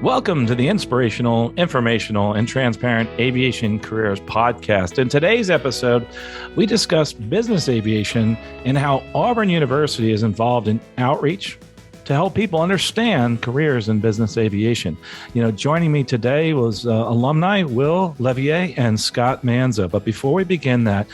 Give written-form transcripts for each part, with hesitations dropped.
Welcome to the Inspirational, Informational, and Transparent Aviation Careers Podcast. In today's episode, we discuss business aviation and how Auburn University is involved in outreach to help people understand careers in business aviation. Joining me today was alumni Will, Leveille, and Scott Manzo. But before we begin that,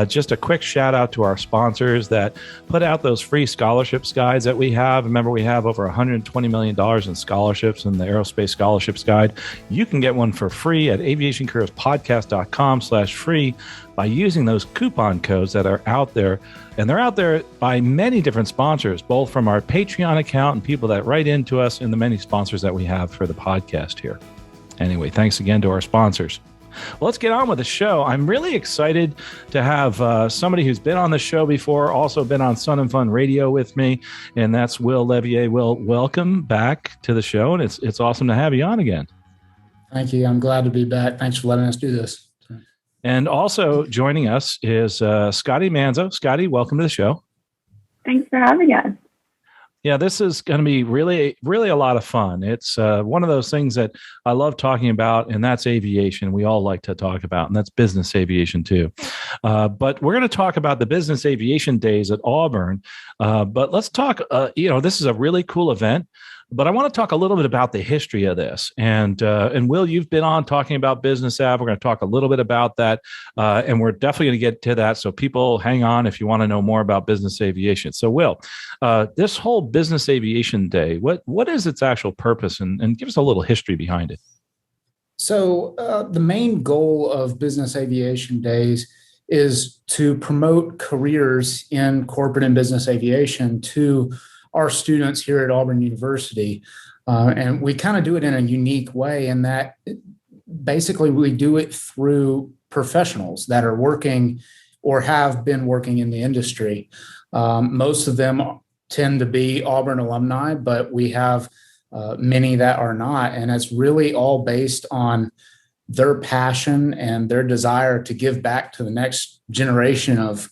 just a quick shout out to our sponsors that put out those free scholarships guides that we have. Remember, we have over $120 million in scholarships in the Aerospace Scholarships Guide. You can get one for free at aviationcareerspodcast.com/free by using those coupon codes that are out there. And they're out there by many different sponsors, both from our Patreon account and people that write into us and the many sponsors that we have for the podcast here. Anyway, thanks again to our sponsors. Well, let's get on with the show. I'm really excited to have somebody who's been on the show before, also been on Sun and Fun Radio with me, and that's Will Leveille. Will, welcome back to the show, and it's awesome to have you on again. Thank you. I'm glad to be back. Thanks for letting us do this. And also joining us is Scottie Manzo. Scottie, welcome to the show. Thanks for having us. Yeah, this is going to be really, really a lot of fun. It's one of those things that I love talking about, and that's aviation. We all like to talk about, and that's business aviation too. But we're going to talk about the Business Aviation Days at Auburn. But let's talk, this is a really cool event. But I want to talk a little bit about the history of this. And Will, you've been on talking about Business Av. We're going to talk a little bit about that. And we're definitely going to get to that. So people hang on if you want to know more about business aviation. So Will, this whole Business Aviation Day, what is its actual purpose? And give us a little history behind it. So the main goal of Business Aviation Days is to promote careers in corporate and business aviation to our students here at Auburn University. And we kind of do it in a unique way in that basically we do it through professionals that are working or have been working in the industry. Most of them tend to be Auburn alumni, but we have many that are not. And it's really all based on their passion and their desire to give back to the next generation of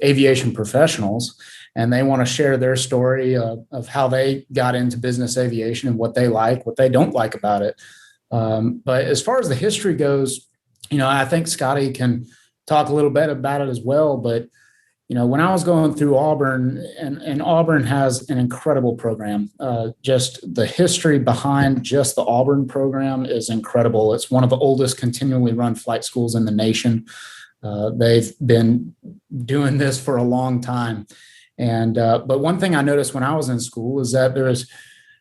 aviation professionals. And they want to share their story of how they got into business aviation and what they like, what they don't like about it. But as far as the history goes, I think Scottie can talk a little bit about it as well. But, when I was going through Auburn, and Auburn has an incredible program, just the history behind just the Auburn program is incredible. It's one of the oldest continually run flight schools in the nation. They've been doing this for a long time. And but one thing I noticed when I was in school is that there is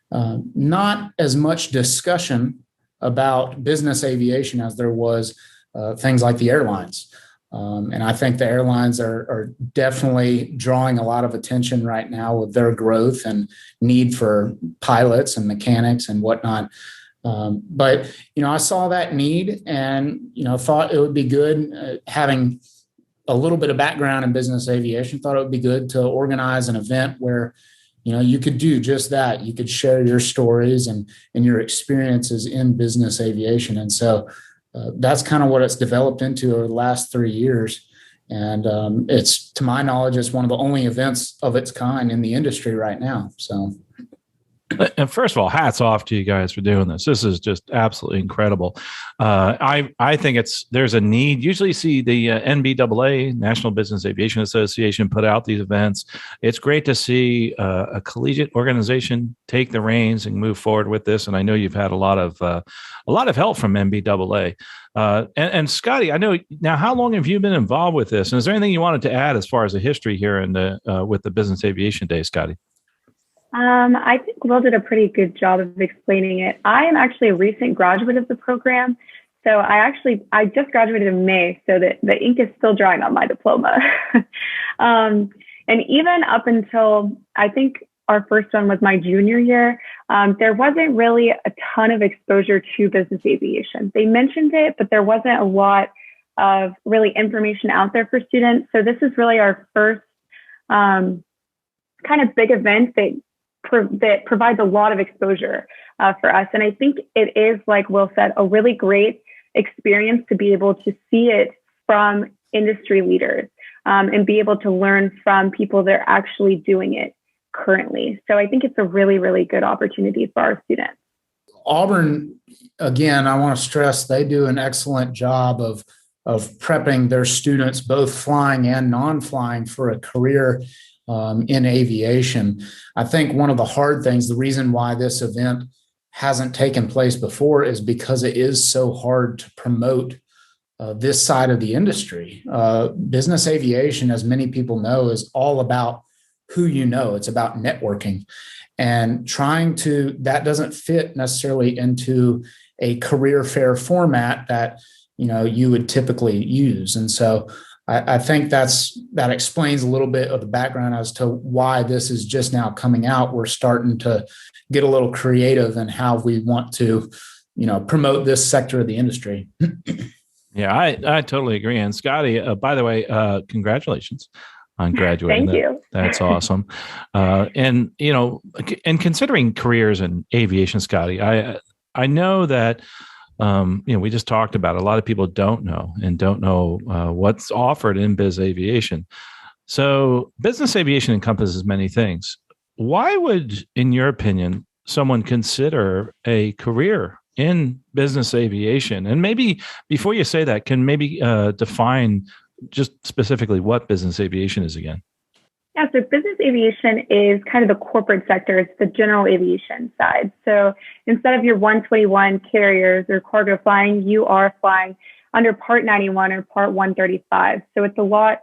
not as much discussion about business aviation as there was things like the airlines. And I think the airlines are definitely drawing a lot of attention right now with their growth and need for pilots and mechanics and whatnot. But I saw that need and, thought it would be good having a little bit of background in business aviation, thought it would be good to organize an event where, you could do just that. You could share your stories and your experiences in business aviation. And so that's kind of what it's developed into over the last 3 years. And it's, to my knowledge, it's one of the only events of its kind in the industry right now. So. And first of all, hats off to you guys for doing this. This is just absolutely incredible. I think there's a need. Usually you see the NBAA, National Business Aviation Association, put out these events. It's great to see a collegiate organization take the reins and move forward with this. And I know you've had a lot of help from NBAA. And Scottie, I know now. How long have you been involved with this? And is there anything you wanted to add as far as the history here with the Business Aviation Day, Scottie? I think Will did a pretty good job of explaining it. I am actually a recent graduate of the program. So I just graduated in May, so that the ink is still drying on my diploma. And even up until I think our first one was my junior year, there wasn't really a ton of exposure to business aviation. They mentioned it, but there wasn't a lot of really information out there for students. So this is really our first kind of big event that provides a lot of exposure for us. And I think it is, like Will said, a really great experience to be able to see it from industry leaders and be able to learn from people that are actually doing it currently. So I think it's a really, really good opportunity for our students. Auburn, again, I want to stress they do an excellent job of prepping their students, both flying and non-flying, for a career in aviation. I think one of the hard things, the reason why this event hasn't taken place before, is because it is so hard to promote this side of the industry. Business aviation, as many people know, is all about who you know. It's about networking, and that doesn't fit necessarily into a career fair format that you would typically use. And so I think that explains a little bit of the background as to why this is just now coming out. We're starting to get a little creative in how we want to, promote this sector of the industry. Yeah, I totally agree. And Scottie, by the way, congratulations on graduating. Thank you. That's awesome. And considering careers in aviation, Scottie, I know that we just talked about it. A lot of people don't know what's offered in biz aviation. So business aviation encompasses many things. Why would, in your opinion, someone consider a career in business aviation? And maybe before you say that, can maybe define just specifically what business aviation is again? Yeah, so business aviation is kind of the corporate sector. It's the general aviation side. So instead of your 121 carriers or cargo flying, you are flying under Part 91 or Part 135. So it's a lot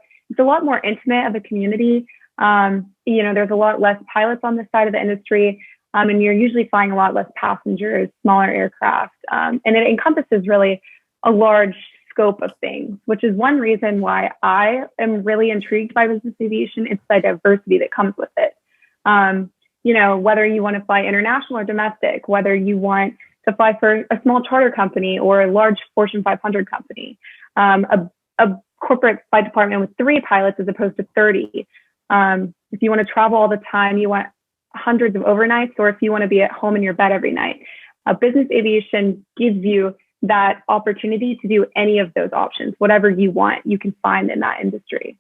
more intimate of a community. There's a lot less pilots on this side of the industry, and you're usually flying a lot less passengers, smaller aircraft, and it encompasses really a large scope of things, which is one reason why I am really intrigued by business aviation. It's the diversity that comes with it. Whether you want to fly international or domestic, whether you want to fly for a small charter company or a large Fortune 500 company, a corporate flight department with 3 pilots as opposed to 30. If you want to travel all the time, you want hundreds of overnights, or if you want to be at home in your bed every night, business aviation gives you that opportunity to do any of those options. Whatever you want, you can find in that industry.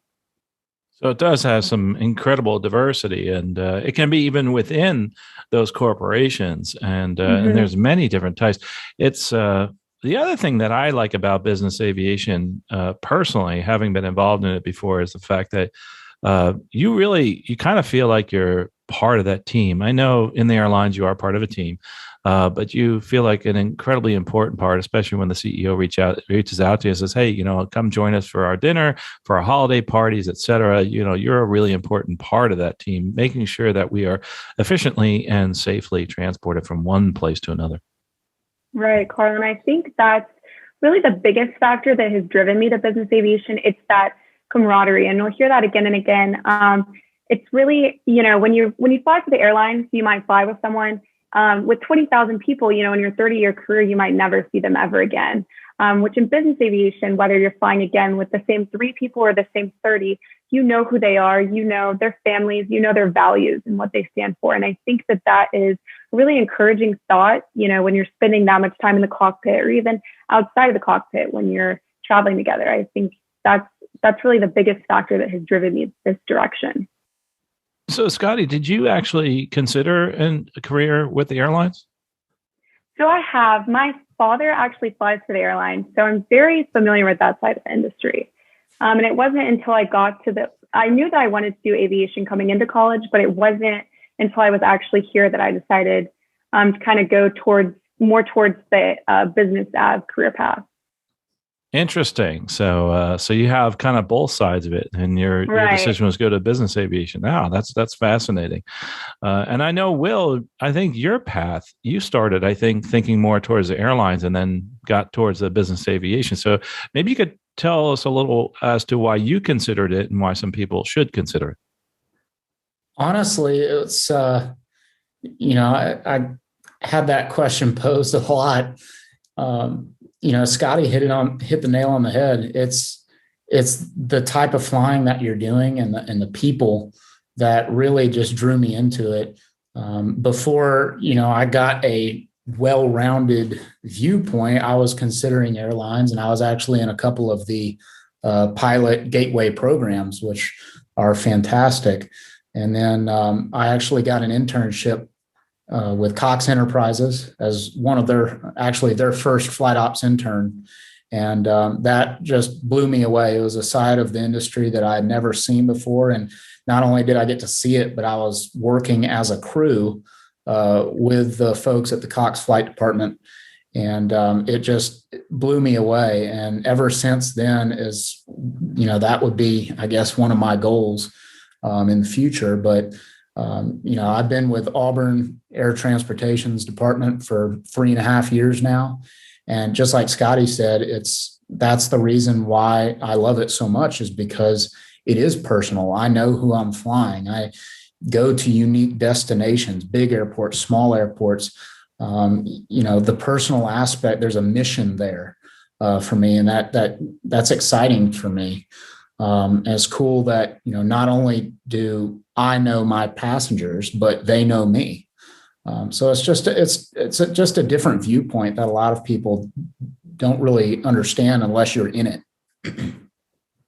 So it does have some incredible diversity, and it can be even within those corporations, and there's many different types. It's the other thing that I like about business aviation, personally, having been involved in it before, is the fact that you kind of feel like you're part of that team. I know in the airlines you are part of a team, but you feel like an incredibly important part, especially when the CEO reaches out to you and says, "Hey, come join us for our dinner, for our holiday parties, et cetera." You're a really important part of that team, making sure that we are efficiently and safely transported from one place to another. Right, Carl. And I think that's really the biggest factor that has driven me to business aviation. It's that camaraderie, and you'll hear that again and again. It's really, when you fly for the airlines, you might fly with someone. With 20,000 people, in your 30-year career, you might never see them ever again. Which in business aviation, whether you're flying again with the same 3 people or the same 30, you know who they are, their families, their values and what they stand for. And I think that is a really encouraging thought, when you're spending that much time in the cockpit, or even outside of the cockpit when you're traveling together. I think that's really the biggest factor that has driven me this direction. So, Scottie, did you actually consider a career with the airlines? So I have. My father actually flies for the airlines, so I'm very familiar with that side of the industry. And it wasn't until I got I knew that I wanted to do aviation coming into college, but it wasn't until I was actually here that I decided to kind of go more towards the business av career path. Interesting. So you have kind of both sides of it, and your decision was go to business aviation. Wow, that's fascinating. And I know, Will, I think your path, you started, thinking more towards the airlines and then got towards the business aviation. So maybe you could tell us a little as to why you considered it and why some people should consider it. Honestly, it's, I had that question posed a lot. Scottie hit the nail on the head. It's the type of flying that you're doing and the people that really just drew me into it. Before, I got a well-rounded viewpoint, I was considering airlines, and I was actually in a couple of the pilot gateway programs, which are fantastic. And then I actually got an internship with Cox Enterprises as one of their first flight ops intern. And that just blew me away. It was a side of the industry that I had never seen before. And not only did I get to see it, but I was working as a crew with the folks at the Cox Flight Department. And it just blew me away. And ever since then that would be, I guess, one of my goals in the future. But, I've been with Auburn Air Transportation's department for 3.5 years now. And just like Scottie said, that's the reason why I love it so much, is because it is personal. I know who I'm flying. I go to unique destinations, big airports, small airports. The personal aspect, there's a mission there for me. And that's exciting for me. And it's cool that, not only do I know my passengers, but they know me. So it's just a different viewpoint that a lot of people don't really understand unless you're in it.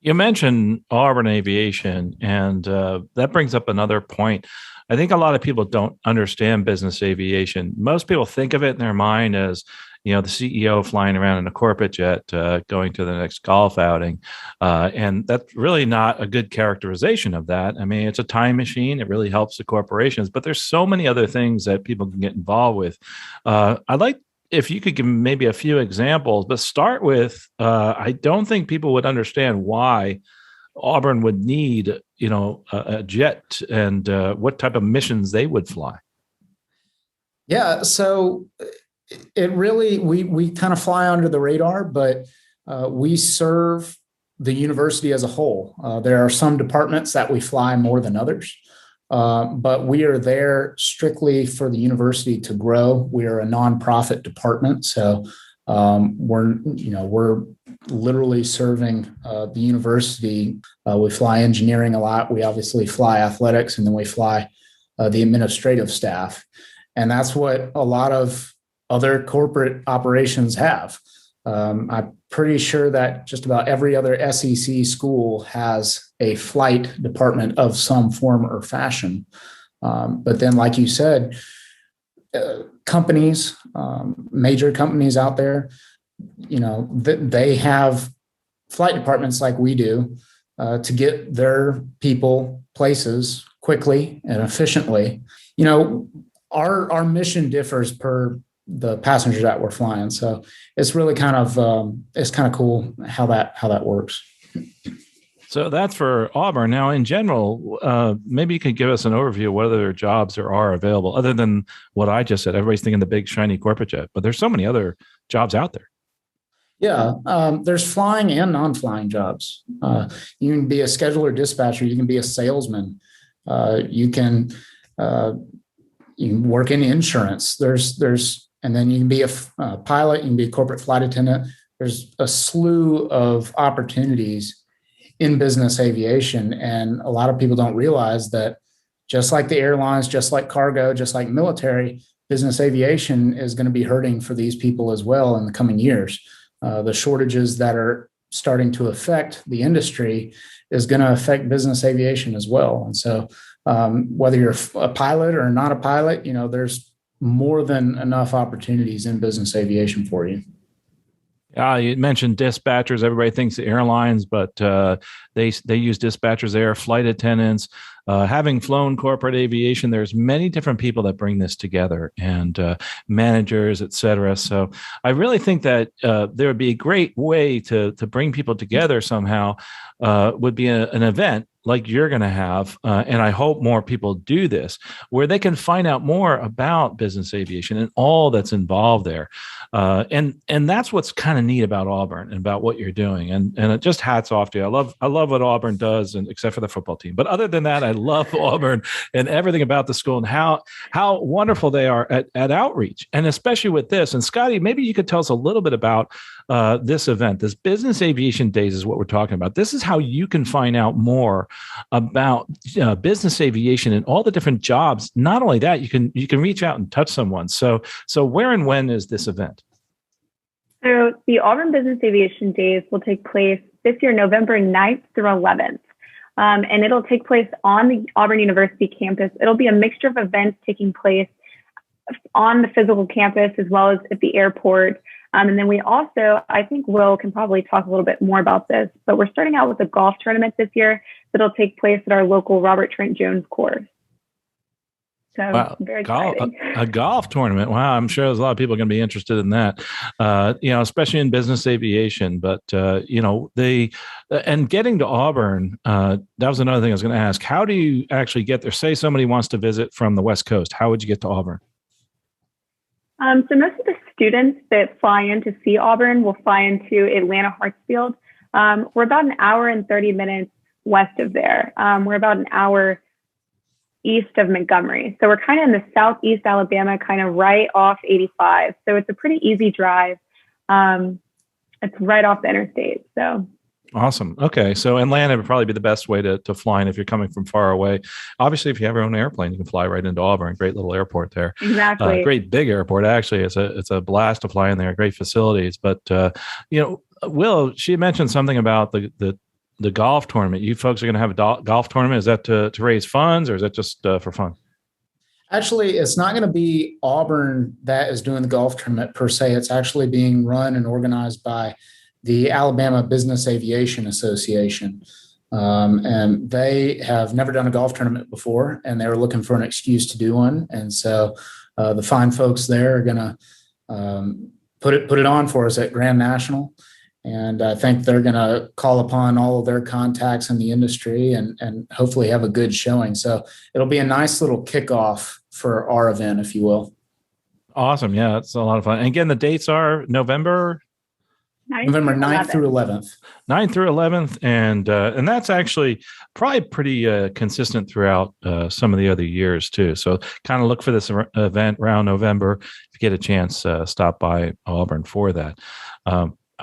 You mentioned Auburn Aviation, and that brings up another point. I think a lot of people don't understand business aviation. Most people think of it in their mind as, the CEO flying around in a corporate jet, going to the next golf outing. And that's really not a good characterization of that. I mean, it's a time machine. It really helps the corporations, but there's so many other things that people can get involved with. I'd like if you could give maybe a few examples, but start with, I don't think people would understand why Auburn would need, a jet and what type of missions they would fly. Yeah, so it really, we kind of fly under the radar, but we serve the university as a whole. There are some departments that we fly more than others, but we are there strictly for the university to grow. We are a nonprofit department, so we're literally serving the university. We fly engineering a lot. We obviously fly athletics, and then we fly the administrative staff, and that's what a lot of other corporate operations have. I'm pretty sure that just about every other SEC school has a flight department of some form or fashion. But then, like you said, companies, major companies out there, they have flight departments like we do to get their people places quickly and efficiently. Our mission differs per the passengers that we're flying. So it's really kind of cool how that works. So that's for Auburn. Now, in general, maybe you could give us an overview of what other jobs there are available, other than what I just said. Everybody's thinking the big, shiny corporate jet, but there's so many other jobs out there. Yeah, there's flying and non-flying jobs. You can be a scheduler dispatcher. You can be a salesman. You can work in insurance. And then you can be a pilot. You can be a corporate flight attendant. There's a slew of opportunities in business aviation. And a lot of people don't realize that just like the airlines, just like cargo, just like military, business aviation is going to be hurting for these people as well in the coming years. The shortages that are starting to affect the industry is going to affect business aviation as well. And so whether you're a pilot or not a pilot, there's more than enough opportunities in business aviation for you. You mentioned dispatchers. Everybody thinks the airlines, but they use dispatchers there, flight attendants. Having flown corporate aviation, there's many different people that bring this together, and managers, et cetera. So I really think that there would be a great way to bring people together somehow, would be an event like you're going to have, and I hope more people do this, where they can find out more about business aviation and all that's involved there. And that's what's kind of neat about Auburn and about what you're doing. And it just hats off to you. I love what Auburn does, and except for the football team. But other than that, I love Auburn and everything about the school and how wonderful they are at outreach, and especially with this. And Scottie, maybe you could tell us a little bit about this event. This Business Aviation Days is what we're talking about. This is how you can find out more about business aviation and all the different jobs. Not only that, you can reach out and touch someone. So where and when is this event? So the Auburn Business Aviation Days will take place this year, November 9th through 11th. And it'll take place on the Auburn University campus. It'll be a mixture of events taking place on the physical campus as well as at the airport. And then we also, I think Will can probably talk a little bit more about this, but we're starting out with a golf tournament this year that'll take place at our local Robert Trent Jones course. So wow. Very exciting. A golf tournament. Wow. I'm sure there's a lot of people going to be interested in that, especially in business aviation. But, and getting to Auburn, that was another thing I was going to ask. How do you actually get there? Say somebody wants to visit from the West Coast. How would you get to Auburn? So most of the students that fly in to see Auburn will fly into Atlanta Hartsfield. We're about an hour and 30 minutes west of there. We're about an hour east of Montgomery. So we're kind of in the southeast Alabama, kind of right off 85. So it's a pretty easy drive. It's right off the interstate. So awesome. Okay. So Atlanta would probably be the best way to fly in if you're coming from far away. Obviously, if you have your own airplane, you can fly right into Auburn. Great little airport there. Exactly. Great big airport, actually. It's a blast to fly in there. Great facilities. But, Will, she mentioned something about the golf tournament. You folks are going to have a golf tournament. Is that to raise funds, or is that just for fun? Actually, it's not going to be Auburn that is doing the golf tournament per se. It's actually being run and organized by the Alabama Business Aviation Association. And they have never done a golf tournament before, and they were looking for an excuse to do one. And so the fine folks there are going to put it on for us at Grand National. And I think they're going to call upon all of their contacts in the industry and hopefully have a good showing. So it'll be a nice little kickoff for our event, if you will. Awesome. Yeah, it's a lot of fun. And again, the dates are November 9th through 11th. 9th through 11th. And that's actually probably pretty consistent throughout some of the other years too. So kind of look for this event around November. If you get a chance, stop by Auburn for that.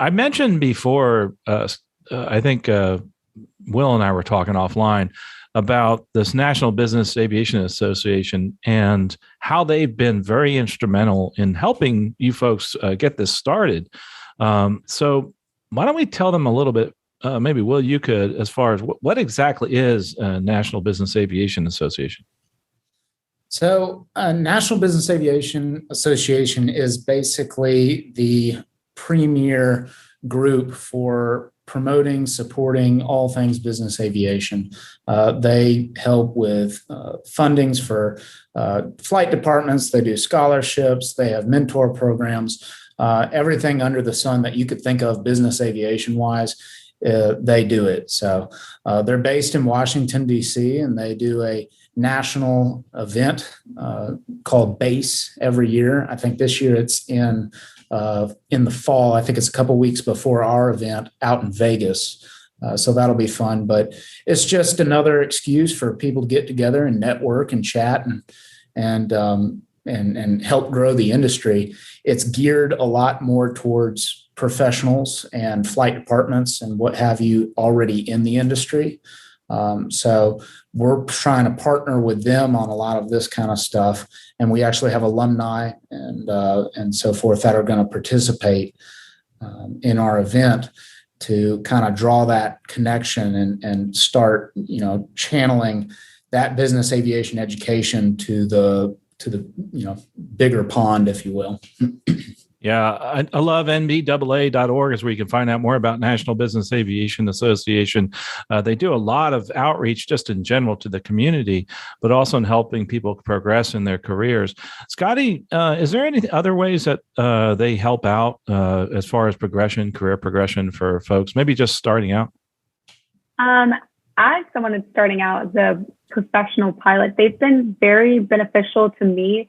I mentioned before, I think Will and I were talking offline about this National Business Aviation Association and how they've been very instrumental in helping you folks get this started. So why don't we tell them a little bit, maybe Will, you could, as far as what exactly is National Business Aviation Association? So National Business Aviation Association is basically the premier group for promoting, supporting all things business aviation. They help with fundings for flight departments. They do scholarships. They have mentor programs. Everything under the sun that you could think of business aviation wise, they do it. So they're based in Washington, D.C., and they do a national event called BASE every year. I think this year it's in the fall. I think it's a couple of weeks before our event out in Vegas. So that'll be fun, but it's just another excuse for people to get together and network and chat and help grow the industry. It's geared a lot more towards professionals and flight departments and what have you already in the industry. So we're trying to partner with them on a lot of this kind of stuff. And we actually have alumni and so forth that are going to participate in our event to kind of draw that connection and start, channeling that business aviation education to the bigger pond, if you will. Yeah, I love nbaa.org is where you can find out more about National Business Aviation Association. They do a lot of outreach just in general to the community, but also in helping people progress in their careers. Scottie, is there any other ways that they help out as far as career progression for folks, maybe just starting out? As someone that's starting out as a professional pilot, they've been very beneficial to me.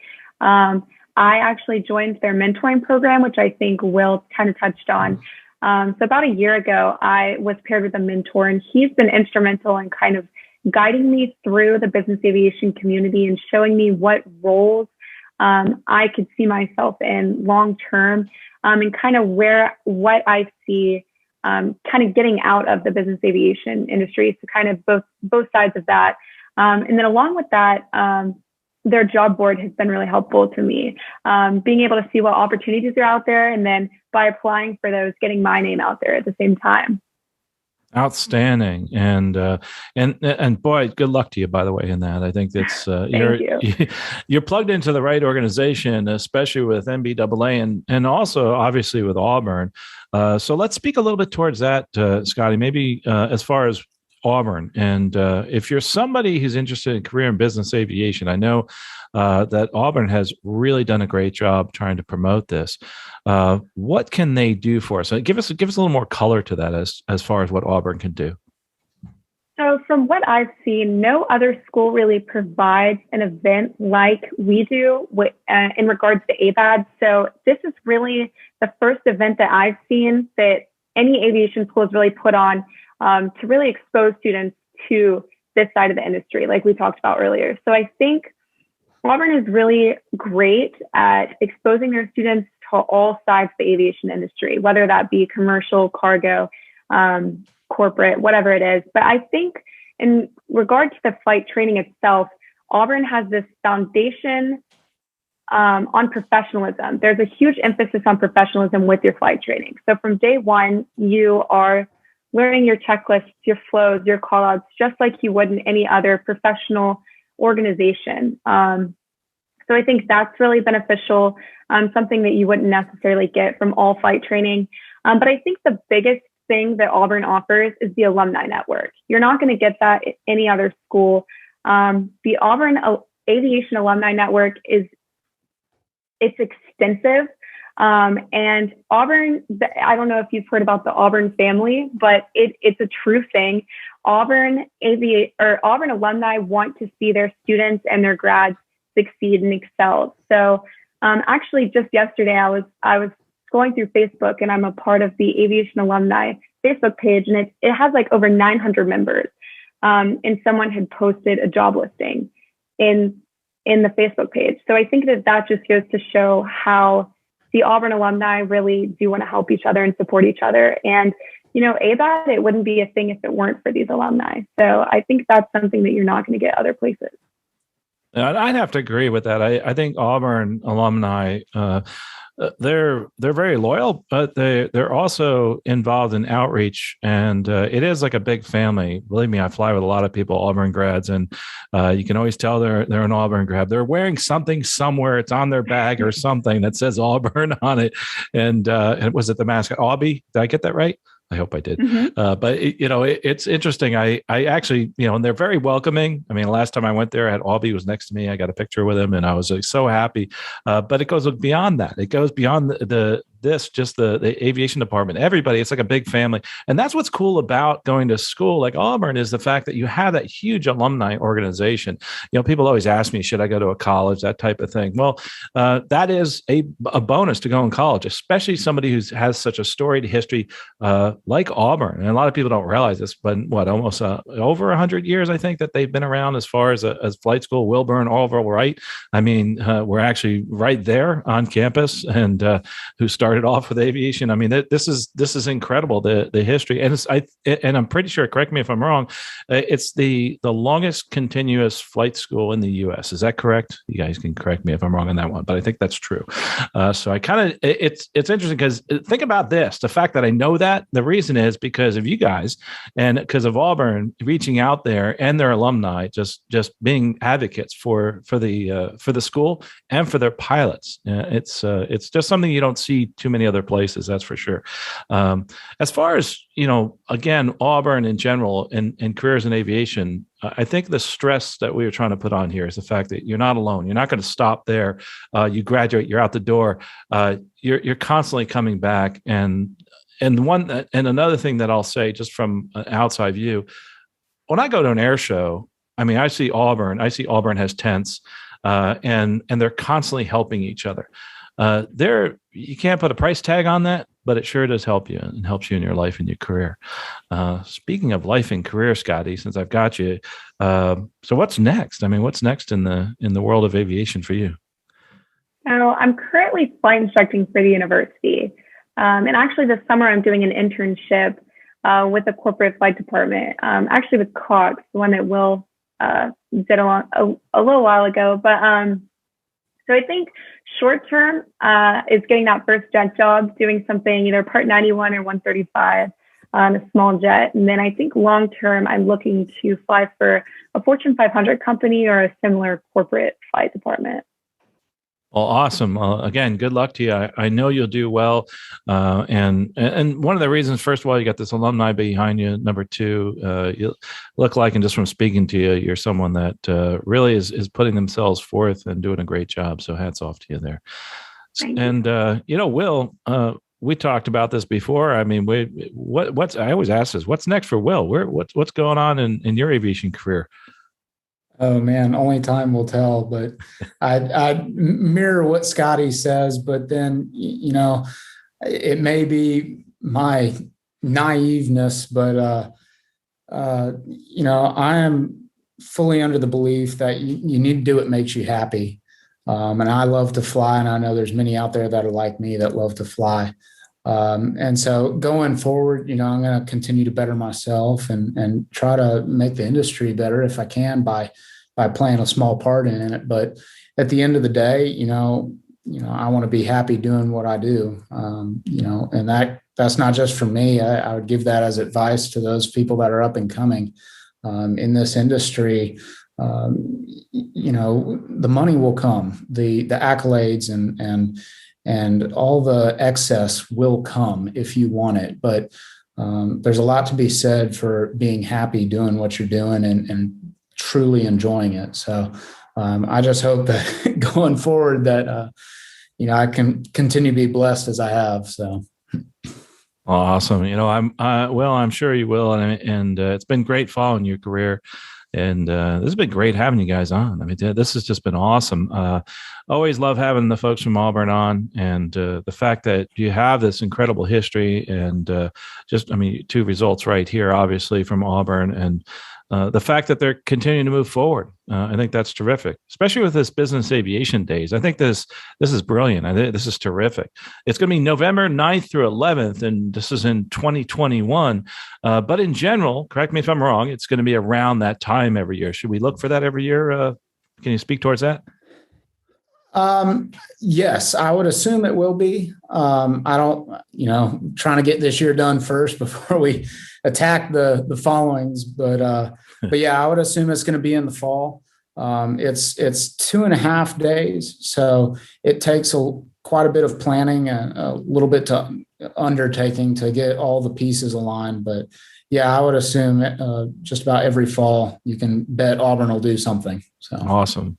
I actually joined their mentoring program, which I think Will kind of touched on. So about a year ago, I was paired with a mentor, and he's been instrumental in kind of guiding me through the business aviation community and showing me what roles I could see myself in long term, and kind of what I see kind of getting out of the business aviation industry. So kind of both sides of that. And then along with that, their job board has been really helpful to me, being able to see what opportunities are out there, and then by applying for those, getting my name out there at the same time. Outstanding, and boy, good luck to you. By the way, in that, I think that's Thank you. you're plugged into the right organization, especially with NBAA and also obviously with Auburn. So let's speak a little bit towards that, Scottie. Maybe as far as Auburn, and if you're somebody who's interested in career in business aviation, I know that Auburn has really done a great job trying to promote this. What can they do for us? Give us a little more color to that as far as what Auburn can do. So from what I've seen, no other school really provides an event like we do in regards to ABAD. So this is really the first event that I've seen that any aviation school has really put on to really expose students to this side of the industry, like we talked about earlier. So I think Auburn is really great at exposing their students to all sides of the aviation industry, whether that be commercial, cargo, corporate, whatever it is. But I think in regard to the flight training itself, Auburn has this foundation on professionalism. There's a huge emphasis on professionalism with your flight training. So from day one, you are learning your checklists, your flows, your callouts, just like you would in any other professional organization. So I think that's really beneficial, something that you wouldn't necessarily get from all flight training. But I think the biggest thing that Auburn offers is the alumni network. You're not going to get that at any other school. The Auburn Aviation Alumni Network it's extensive. And Auburn, I don't know if you've heard about the Auburn family, but it's a true thing. Auburn alumni want to see their students and their grads succeed and excel. So actually just yesterday I was scrolling through Facebook, and I'm a part of the Aviation Alumni Facebook page, and it has like over 900 members. And someone had posted a job listing in the Facebook page. So I think that just goes to show how the Auburn alumni really do want to help each other and support each other. And, ABAD, it wouldn't be a thing if it weren't for these alumni. So I think that's something that you're not going to get other places. I'd have to agree with that. I think Auburn alumni, they're very loyal, but they're also involved in outreach, and it is like a big family. Believe me, I fly with a lot of people, Auburn grads, and you can always tell they're an Auburn grad. They're wearing something somewhere. It's on their bag or something that says Auburn on it. And was it the mascot Aubie? Did I get that right? I hope I did. Mm-hmm. But it's interesting. I actually, and they're very welcoming. I mean, last time I went there, I had Aubie was next to me. I got a picture with him, and I was so happy. But it goes beyond that. It goes beyond the aviation department, everybody. It's like a big family. And that's what's cool about going to school like Auburn is the fact that you have that huge alumni organization. People always ask me, should I go to a college, that type of thing. Well, that is a bonus to go in college, especially somebody who has such a storied history like Auburn. And a lot of people don't realize this, but almost over 100 years, I think, that they've been around as far as flight school. Wilburn, Orville, right? I mean, we're actually right there on campus, and who started off with aviation. I mean, this is incredible, the history, and and I'm pretty sure, correct me if I'm wrong, it's the longest continuous flight school in the U.S. Is that correct? You guys can correct me if I'm wrong on that one, but I think that's true. So I kind of it's interesting because think about this: the fact that I know that, the reason is because of you guys and because of Auburn reaching out there and their alumni just being advocates for the school and for their pilots. It's just something you don't see too many other places, that's for sure. As far as, again, Auburn in general and careers in aviation, I think the stress that we were trying to put on here is the fact that you're not alone. You're not going to stop there. You graduate, you're out the door. You're constantly coming back. And another thing that I'll say just from an outside view, when I go to an air show, I mean, I see Auburn has tents, and they're constantly helping each other. You can't put a price tag on that, but it sure does help you and helps you in your life and your career. Speaking of life and career, Scottie, since I've got you, so what's next? I mean, what's next in the world of aviation for you? So I'm currently flight instructing for the university. And actually this summer I'm doing an internship with the corporate flight department, actually with Cox, the one that Will did a little while ago. But so I think short term is getting that first jet job, doing something either Part 91 or 135. a small jet. And then I think long term, I'm looking to fly for a Fortune 500 company or a similar corporate flight department. Well, awesome. Again, good luck to you. I know you'll do well. And one of the reasons, first of all, you got this alumni behind you. Number two, you look like, and just from speaking to you, you're someone that really is putting themselves forth and doing a great job. So hats off to you there. And, Will, we talked about this before. I mean, I always ask this, what's next for Will? What's going on in your aviation career? Oh man, only time will tell, but I mirror what Scottie says, but then, it may be my naiveness, but, I am fully under the belief that you need to do what makes you happy. And I love to fly, and I know there's many out there that are like me that love to fly. And so going forward, I'm going to continue to better myself and try to make the industry better if I can by playing a small part in it. But at the end of the day, I want to be happy doing what I do. And that's not just for me. I would give that as advice to those people that are up and coming in this industry. The money will come, the accolades and all the excess will come if you want it. But there's a lot to be said for being happy doing what you're doing and truly enjoying it. So I just hope that going forward that, I can continue to be blessed as I have. So. Awesome. I'm sure you will. And it's been great following your career. And this has been great having you guys on. I mean, this has just been awesome. Always love having the folks from Auburn on, and the fact that you have this incredible history and two results right here, obviously from Auburn, and the fact that they're continuing to move forward. I think that's terrific, especially with this Business Aviation Days. I think this is brilliant. I think this is terrific. It's going to be November 9th through 11th, and this is in 2021. But in general, correct me if I'm wrong, it's going to be around that time every year. Should we look for that every year? Can you speak towards that? Yes, I would assume it will be. I don't, trying to get this year done first before we attack the followings, but yeah, I would assume it's going to be in the fall. It's 2.5 days. So it takes quite a bit of planning and a little bit to undertaking to get all the pieces aligned. But yeah, I would assume just about every fall you can bet Auburn will do something. So awesome.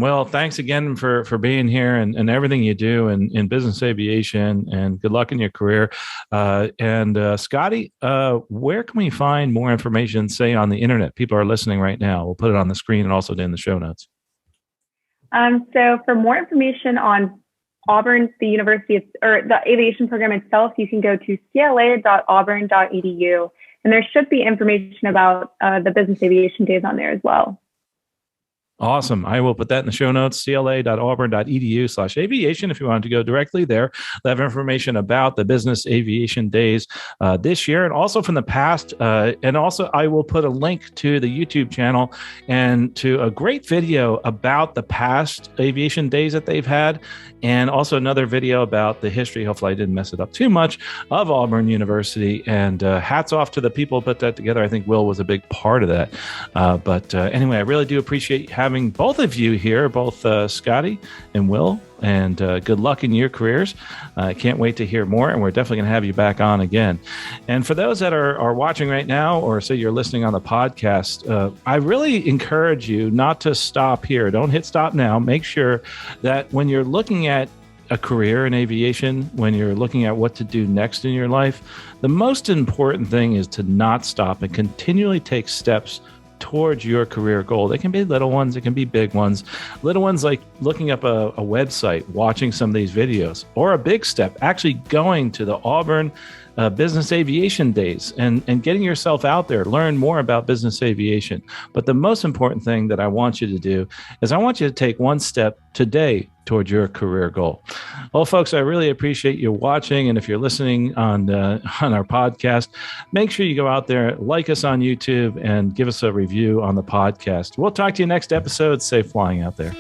Well, thanks again for being here and everything you do in business aviation, and good luck in your career. And Scottie, where can we find more information, say on the internet? People are listening right now. We'll put it on the screen and also in the show notes. So for more information on Auburn, the university, or the aviation program itself, you can go to cla.auburn.edu, and there should be information about the Business Aviation Days on there as well. Awesome. I will put that in the show notes, cla.auburn.edu/aviation. If you want to go directly there, they have information about the Business Aviation Days this year and also from the past. And also I will put a link to the YouTube channel and to a great video about the past aviation days that they've had, and also another video about the history, hopefully I didn't mess it up too much, of Auburn University. And hats off to the people who put that together. I think Will was a big part of that. But anyway, I really do appreciate having both of you here, both Scottie and Will, and good luck in your careers. I can't wait to hear more, and we're definitely going to have you back on again. And for those that are watching right now, or say you're listening on the podcast, I really encourage you not to stop here. Don't hit stop now. Make sure that when you're looking at a career in aviation, when you're looking at what to do next in your life, the most important thing is to not stop and continually take steps towards your career goal. They can be little ones, it can be big ones. Little ones like looking up a website, watching some of these videos, or a big step, actually going to the Auburn Business Aviation Days and getting yourself out there, learn more about business aviation. But the most important thing that I want you to do is I want you to take one step today towards your career goal. Well, folks, I really appreciate you watching. And if you're listening on our podcast, make sure you go out there, like us on YouTube, and give us a review on the podcast. We'll talk to you next episode. Safe flying out there.